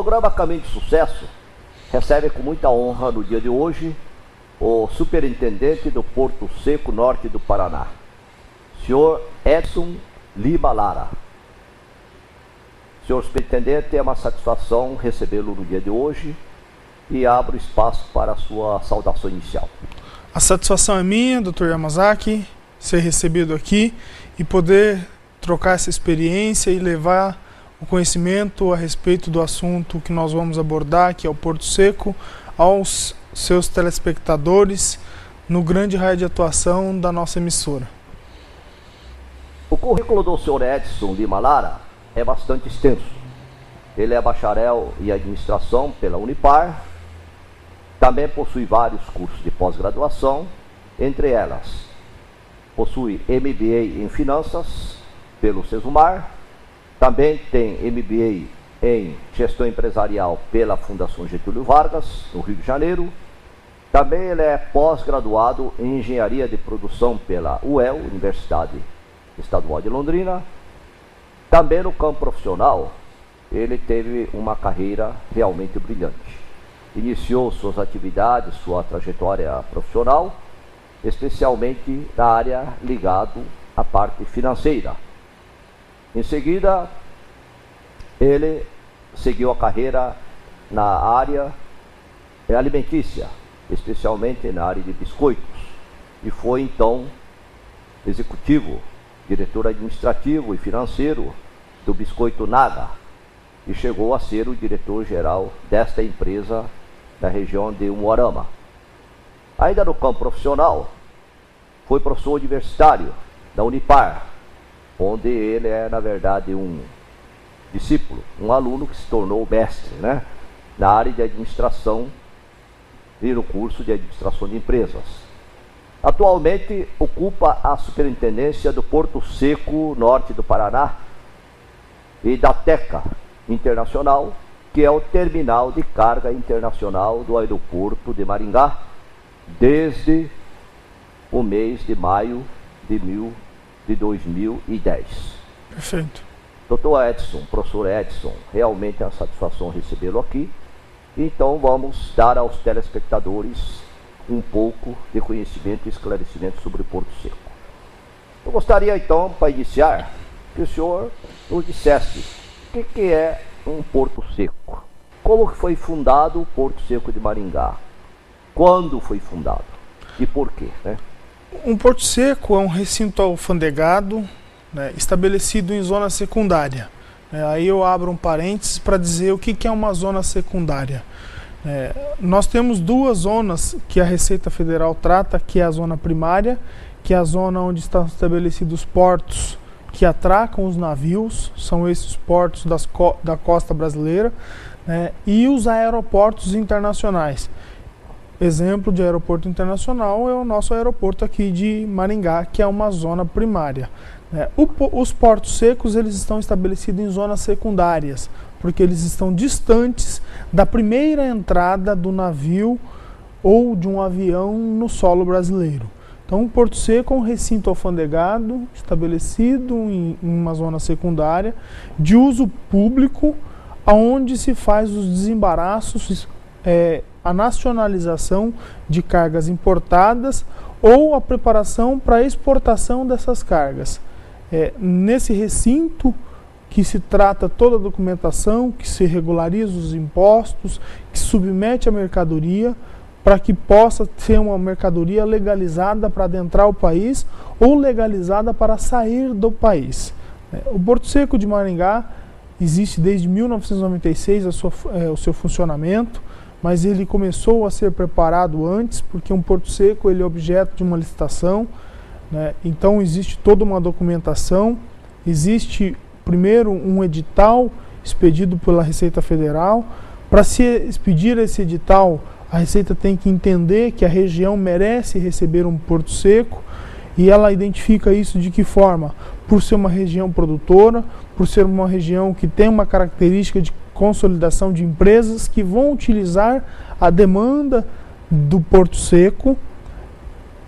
programa Caminho de Sucesso recebe com muita honra no dia de hoje o superintendente do Porto Seco Norte do Paraná, senhor Edson Lima Lara. Senhor superintendente, é uma satisfação recebê-lo no dia de hoje e abro espaço para a sua saudação inicial. A satisfação é minha, Dr. Yamazaki, ser recebido aqui e poder trocar essa experiência e levar o conhecimento a respeito do assunto que nós vamos abordar, que é o Porto Seco, aos seus telespectadores no grande raio de atuação da nossa emissora. O currículo do Sr. Edson Lima Lara é bastante extenso. Ele é bacharel em administração pela Unipar, também possui vários cursos de pós-graduação, entre elas possui MBA em Finanças pelo Sesumar, também tem MBA em Gestão Empresarial pela Fundação Getúlio Vargas, no Rio de Janeiro. Também ele é pós-graduado em Engenharia de Produção pela UEL, Universidade Estadual de Londrina. Também no campo profissional, ele teve uma carreira realmente brilhante. Iniciou suas atividades, sua trajetória profissional, especialmente na área ligada à parte financeira. Em seguida, ele seguiu a carreira na área alimentícia, especialmente na área de biscoitos, e foi então executivo, diretor administrativo e financeiro do Biscoito Naga, e chegou a ser o diretor-geral desta empresa da região de Umuarama. Ainda no campo profissional, foi professor universitário da Unipar, onde ele é, na verdade, um discípulo, um aluno que se tornou mestre, na área de administração e no curso de administração de empresas. Atualmente ocupa a superintendência do Porto Seco Norte do Paraná e da TECA Internacional, que é o terminal de carga internacional do aeroporto de Maringá, desde o mês de maio de 2010. Perfeito. Dr. Edson, professor Edson, realmente é uma satisfação recebê-lo aqui. Então vamos dar aos telespectadores um pouco de conhecimento e esclarecimento sobre o Porto Seco. Eu gostaria então, para iniciar, que o senhor nos dissesse o que é um Porto Seco. Como foi fundado o Porto Seco de Maringá? Quando foi fundado? E por quê? Um Porto Seco é um recinto alfandegado, estabelecido em zona secundária. Aí eu abro um parênteses para dizer o que é uma zona secundária. Nós temos duas zonas que a Receita Federal trata, que é a zona primária, que é a zona onde estão estabelecidos portos que atracam os navios, são esses portos da costa brasileira, e os aeroportos internacionais. Exemplo de aeroporto internacional é o nosso aeroporto aqui de Maringá, que é uma zona primária. Os portos secos, eles estão estabelecidos em zonas secundárias, porque eles estão distantes da primeira entrada do navio ou de um avião no solo brasileiro. Então, o Porto Seco é um recinto alfandegado, estabelecido em uma zona secundária, de uso público, onde se faz os desembaraços, a nacionalização de cargas importadas ou a preparação para a exportação dessas cargas. Nesse recinto que se trata toda a documentação, que se regulariza os impostos, que submete a mercadoria para que possa ser uma mercadoria legalizada para adentrar o país ou legalizada para sair do país. O Porto Seco de Maringá existe desde 1996 o seu funcionamento, mas ele começou a ser preparado antes, porque um Porto Seco ele é objeto de uma licitação, então existe toda uma documentação, existe primeiro um edital expedido pela Receita Federal. Para se expedir esse edital, a Receita tem que entender que a região merece receber um Porto Seco, e ela identifica isso de que forma? Por ser uma região produtora, por ser uma região que tem uma característica de consolidação de empresas que vão utilizar a demanda do Porto Seco,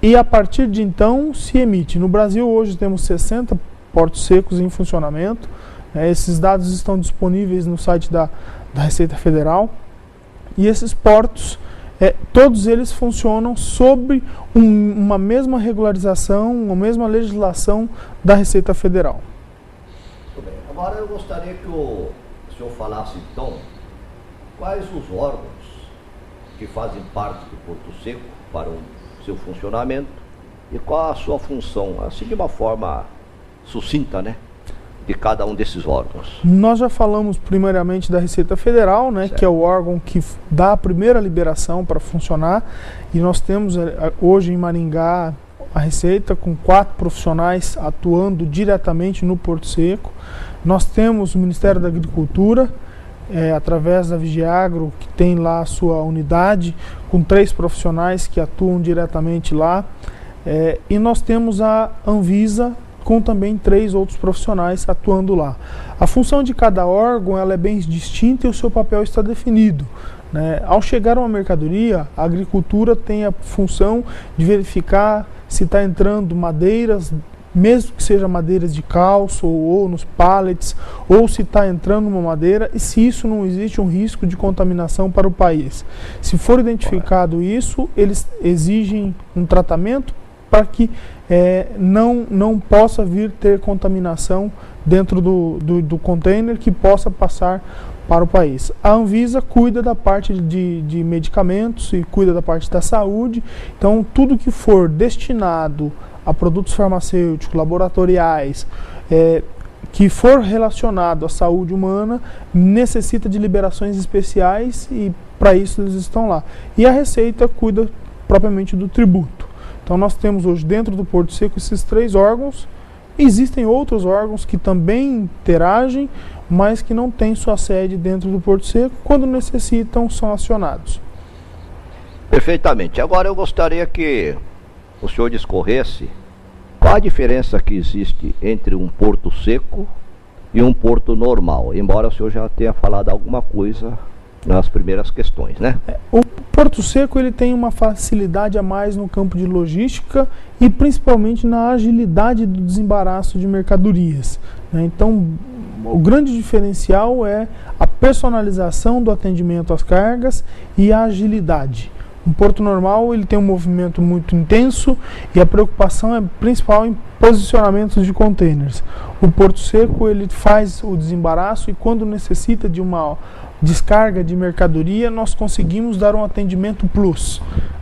e a partir de então se emite. No Brasil hoje temos 60 portos secos em funcionamento, Esses dados estão disponíveis no site da Receita Federal. E esses portos, todos eles funcionam sob uma mesma regularização, uma mesma legislação da Receita Federal. Muito bem. Agora eu gostaria que o senhor falasse, então, quais os órgãos que fazem parte do Porto Seco para o seu funcionamento e qual a sua função, assim de uma forma sucinta, né, de cada um desses órgãos. Nós já falamos primeiramente da Receita Federal, né, que é o órgão que dá a primeira liberação para funcionar, e nós temos hoje em Maringá a Receita com 4 profissionais atuando diretamente no Porto Seco. Nós temos o Ministério da Agricultura, através da Vigiagro, que tem lá a sua unidade, com 3 profissionais que atuam diretamente lá. E nós temos a Anvisa, com também 3 outros profissionais atuando lá. A função de cada órgão ela é bem distinta e o seu papel está definido, né? Ao chegar uma mercadoria, a agricultura tem a função de verificar se está entrando madeiras, mesmo que seja madeiras de calço ou nos pallets, ou se está entrando uma madeira e se isso não existe um risco de contaminação para o país. Se for identificado isso, eles exigem um tratamento para que não possa vir ter contaminação dentro do container que possa passar para o país. A Anvisa cuida da parte de medicamentos e cuida da parte da saúde, então tudo que for destinado a produtos farmacêuticos, laboratoriais, que for relacionado à saúde humana, necessita de liberações especiais e para isso eles estão lá. E a Receita cuida propriamente do tributo. Então nós temos hoje dentro do Porto Seco esses 3 órgãos. Existem outros órgãos que também interagem, mas que não têm sua sede dentro do Porto Seco. Quando necessitam, são acionados. Perfeitamente. Agora eu gostaria que o senhor discorresse qual a diferença que existe entre um porto seco e um porto normal, embora o senhor já tenha falado alguma coisa nas primeiras questões, né? O Porto Seco ele tem uma facilidade a mais no campo de logística e principalmente na agilidade do desembaraço de mercadorias, né? Então, o grande diferencial é a personalização do atendimento às cargas e a agilidade. Um porto normal ele tem um movimento muito intenso e a preocupação é principal em posicionamentos de containers. O Porto Seco ele faz o desembaraço e quando necessita de uma descarga de mercadoria nós conseguimos dar um atendimento plus,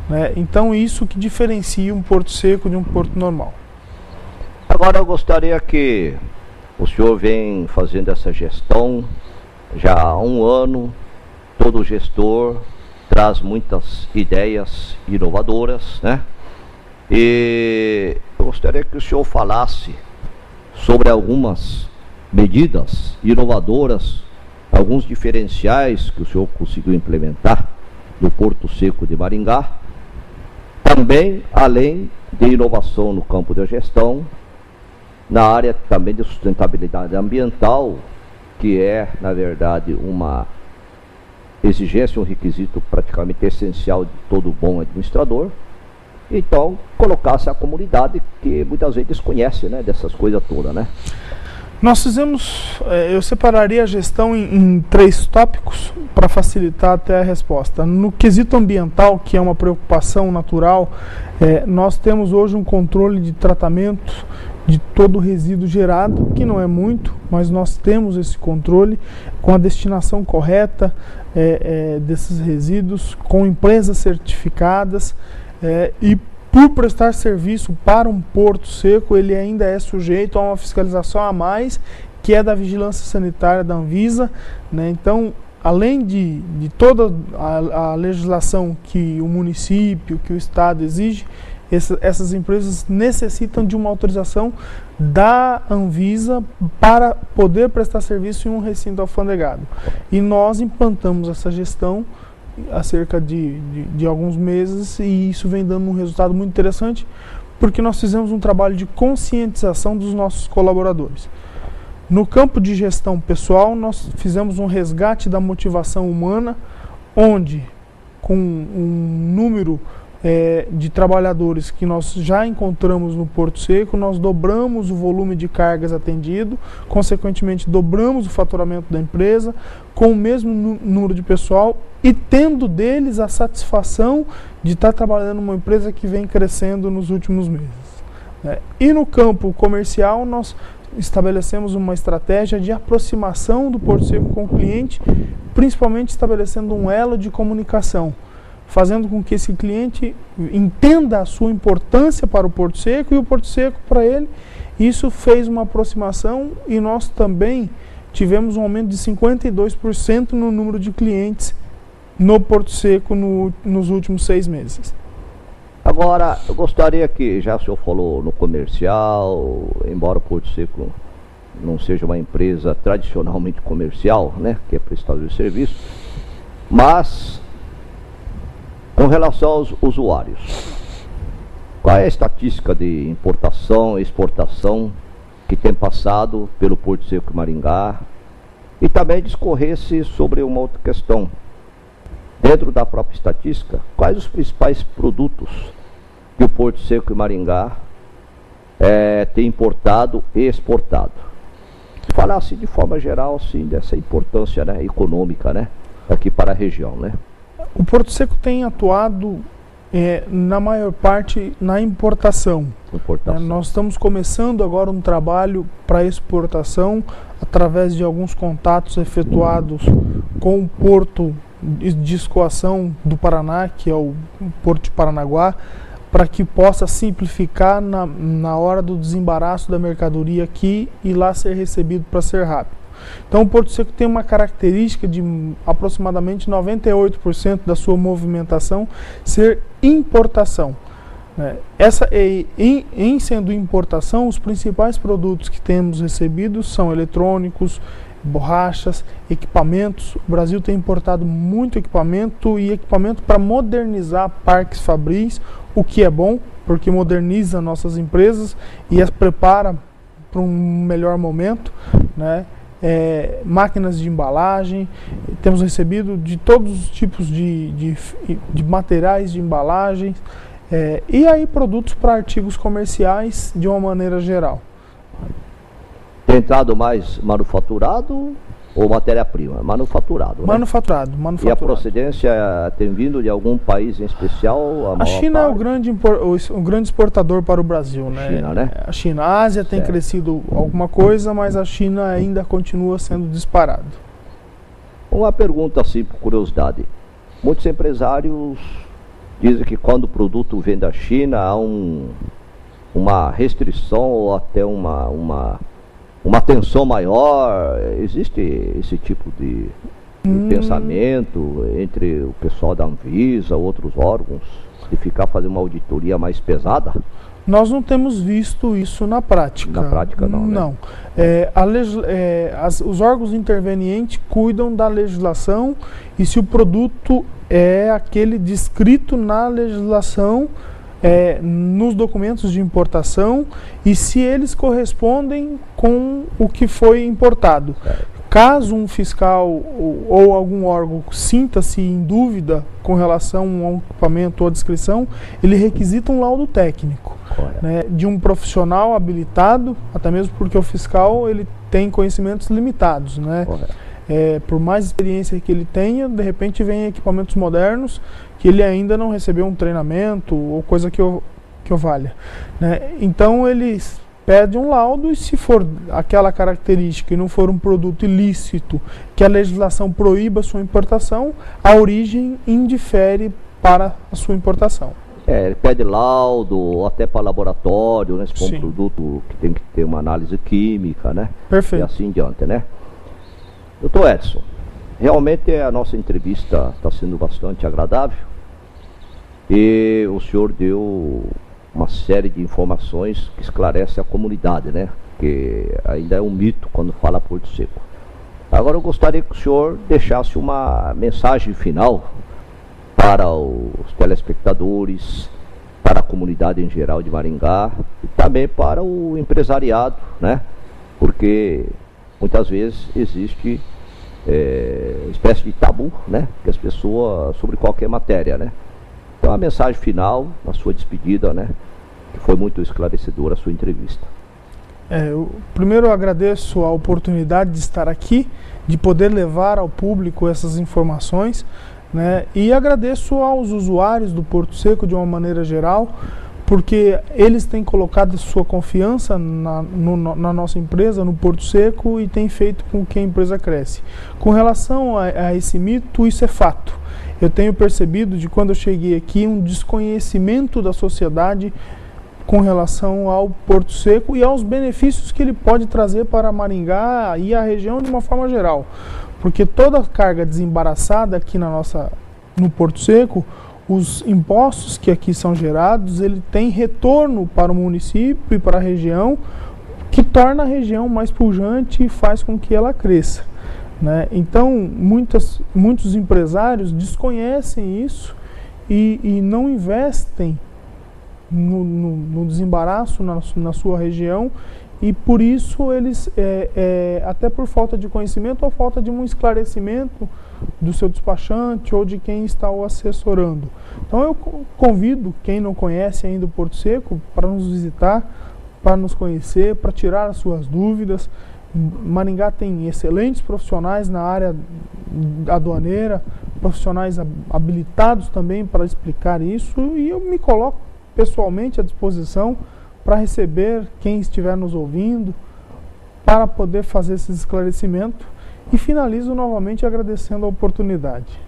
né? Então isso que diferencia um Porto Seco de um porto normal. Agora eu gostaria que o senhor vem fazendo essa gestão já há um ano, todo gestor traz muitas ideias inovadoras, né? E eu gostaria que o senhor falasse sobre algumas medidas inovadoras, alguns diferenciais que o senhor conseguiu implementar no Porto Seco de Maringá, também além de inovação no campo da gestão, na área também de sustentabilidade ambiental, que é, na verdade, uma exigência, um requisito praticamente essencial de todo bom administrador. Então, colocasse a comunidade que muitas vezes desconhece, né, dessas coisas todas, né? Nós fizemos, eu separaria a gestão em 3 tópicos para facilitar até a resposta. No quesito ambiental, que é uma preocupação natural, nós temos hoje um controle de tratamento de todo o resíduo gerado, que não é muito, mas nós temos esse controle com a destinação correta desses resíduos, com empresas certificadas e por prestar serviço para um porto seco, ele ainda é sujeito a uma fiscalização a mais, que é da vigilância sanitária da Anvisa, né? Então, além de toda a legislação que o município, que o Estado exige, essas empresas necessitam de uma autorização da Anvisa para poder prestar serviço em um recinto alfandegado. E nós implantamos essa gestão há cerca de alguns meses e isso vem dando um resultado muito interessante porque nós fizemos um trabalho de conscientização dos nossos colaboradores. No campo de gestão pessoal, nós fizemos um resgate da motivação humana, onde com um número de trabalhadores que nós já encontramos no Porto Seco, nós dobramos o volume de cargas atendido, consequentemente dobramos o faturamento da empresa, com o mesmo número de pessoal e tendo deles a satisfação de estar trabalhando numa empresa que vem crescendo nos últimos meses. E no campo comercial, nós estabelecemos uma estratégia de aproximação do Porto Seco com o cliente, principalmente estabelecendo um elo de comunicação, fazendo com que esse cliente entenda a sua importância para o Porto Seco e o Porto Seco para ele. Isso fez uma aproximação e nós também tivemos um aumento de 52% no número de clientes no Porto Seco nos últimos 6 meses. Agora, eu gostaria que, já o senhor falou no comercial, embora o Porto Seco não seja uma empresa tradicionalmente comercial, né, que é prestador de serviço, mas com relação aos usuários, qual é a estatística de importação e exportação que tem passado pelo Porto Seco Maringá? E também discorresse sobre uma outra questão. Dentro da própria estatística, quais os principais produtos que o Porto Seco e Maringá tem importado e exportado? Falar assim de forma geral, assim, dessa importância, né, econômica, né, aqui para a região, né? O Porto Seco tem atuado na maior parte na importação. Nós estamos começando agora um trabalho para exportação através de alguns contatos efetuados com o Porto de Escoação do Paraná, que é o Porto de Paranaguá, para que possa simplificar na hora do desembaraço da mercadoria aqui e lá ser recebido para ser rápido. Então o Porto Seco tem uma característica de aproximadamente 98% da sua movimentação ser importação. Em sendo importação, os principais produtos que temos recebidos são eletrônicos, borrachas, equipamentos. O Brasil tem importado muito equipamento e equipamento para modernizar parques fabris, o que é bom, porque moderniza nossas empresas e as prepara para um melhor momento, né? Máquinas de embalagem, temos recebido de todos os tipos de materiais de embalagem, e aí produtos para artigos comerciais de uma maneira geral. Tem entrado mais manufaturado ou matéria-prima? Manufaturado, né? Manufaturado. E a procedência tem vindo de algum país em especial? A China é o grande exportador para o Brasil, né? China, né? A China. A Ásia tem crescido alguma coisa, mas a China ainda continua sendo disparado. Uma pergunta assim, por curiosidade. Muitos empresários dizem que quando o produto vem da China há uma restrição ou até uma tensão maior. Existe esse tipo de pensamento entre o pessoal da Anvisa, outros órgãos, de ficar fazendo uma auditoria mais pesada? Nós não temos visto isso na prática. Na prática não, né? Não. Os órgãos intervenientes cuidam da legislação e se o produto é aquele descrito na legislação, nos documentos de importação e se eles correspondem com o que foi importado. Caso um fiscal ou algum órgão sinta-se em dúvida com relação a um equipamento ou a descrição, ele requisita um laudo técnico, né, de um profissional habilitado, até mesmo porque o fiscal ele tem conhecimentos limitados, né? Por mais experiência que ele tenha, de repente vem equipamentos modernos que ele ainda não recebeu um treinamento ou coisa que o valha, né? Então eles pedem um laudo e se for aquela característica e não for um produto ilícito que a legislação proíba a sua importação, a origem indifere para a sua importação. Ele pede laudo ou até para laboratório, né? Se for um produto que tem que ter uma análise química, né? Perfeito. E assim em diante, né? Doutor Edson, realmente a nossa entrevista está sendo bastante agradável e o senhor deu uma série de informações que esclarece a comunidade, né? Que ainda é um mito quando fala Porto Seco. Agora eu gostaria que o senhor deixasse uma mensagem final para os telespectadores, para a comunidade em geral de Maringá e também para o empresariado, né? Porque muitas vezes existe espécie de tabu, né? Que as pessoas, sobre qualquer matéria, né? Então a mensagem final, a sua despedida, né? Que foi muito esclarecedora a sua entrevista. Primeiro eu agradeço a oportunidade de estar aqui, de poder levar ao público essas informações, né? E agradeço aos usuários do Porto Seco de uma maneira geral, porque eles têm colocado sua confiança na nossa empresa, no Porto Seco, e tem feito com que a empresa cresce. Com relação a esse mito, isso é fato. Eu tenho percebido, de quando eu cheguei aqui, um desconhecimento da sociedade com relação ao Porto Seco e aos benefícios que ele pode trazer para Maringá e a região de uma forma geral. Porque toda a carga desembaraçada aqui no Porto Seco, os impostos que aqui são gerados, ele tem retorno para o município e para a região, que torna a região mais pujante e faz com que ela cresça, né? Então, muitos empresários desconhecem isso e não investem no desembaraço na sua região, e por isso eles, até por falta de conhecimento ou falta de um esclarecimento do seu despachante ou de quem está o assessorando. Então eu convido quem não conhece ainda o Porto Seco para nos visitar, para nos conhecer, para tirar as suas dúvidas. Maringá tem excelentes profissionais na área aduaneira, profissionais habilitados também para explicar isso, e eu me coloco pessoalmente à disposição para receber quem estiver nos ouvindo, para poder fazer esse esclarecimento, e finalizo novamente agradecendo a oportunidade.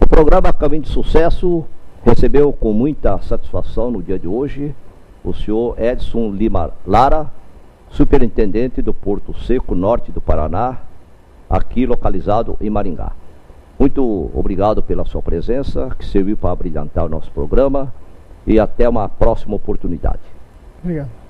O programa Caminho de Sucesso recebeu com muita satisfação no dia de hoje o senhor Edson Lima Lara, superintendente do Porto Seco Norte do Paraná, aqui localizado em Maringá. Muito obrigado pela sua presença, que serviu para brilhantar o nosso programa, e até uma próxima oportunidade. Obrigado.